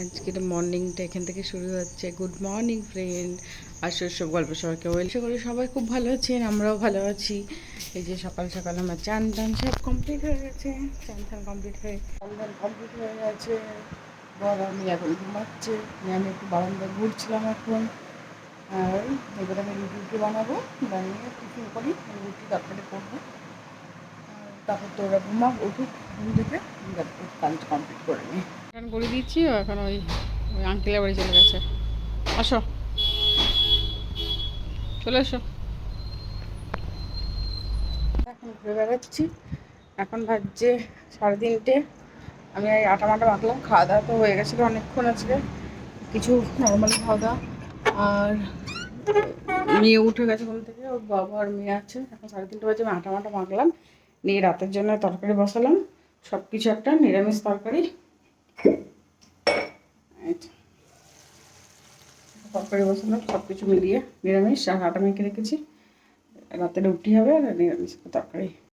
আজকের মর্নিংটা এখান থেকে শুরু হচ্ছে। গুড মর্নিং ফ্রেন্ড, আর সব গল্প সবাইকে ওয়েলকাম করি। সবাই খুব ভালো আছেন, আমরাও ভালো আছি। এই যে সকাল সকাল আমার চান টান সব কমপ্লিট হয়ে গেছে। চান টান কমপ্লিট হয়ে গেছে। বড় আমি এখন ঘুমাচ্ছে, আমি একটু বারান্দায় ঘুরছিলাম এখন। আর এবার আমি রুটি বানাবো, বানিয়ে টিফিন করি, রুটি তরকারি করবো। তারপর তো ওরা উঠুক ঘুম থেকে কাজ কমপ্লিট করে নিই। করে দিচ্ছি, এখন ওই ওই আঙ্কেলের বাড়ি চলে গেছে। আসো, চলে এসো। এখন ঘুরে বেড়াচ্ছি। এখন বাজছে 3:30। আমি এই আটা মাটা মাখলাম। খাওয়া দাওয়া তো হয়ে গেছিলো অনেকক্ষণ আজকে, কিছু নর্মালি খাওয়া দাওয়া। আর মেয়ে উঠে গেছে ঘুম থেকে, ওর বাবা আর মেয়ে আছে। এখন 3:30 বাজে। আমি আটা মাটা মাখলাম, নিয়ে রাতের জন্য তরকারি বসালাম। সব কিছু একটা নিরামিষ তরকারি, তরকারি বসালাম সব কিছু মিলিয়ে নিরামিষ। আর আটা মেখে রেখেছি, রাতে রুটি হবে আর নিরামিষ তরকারি।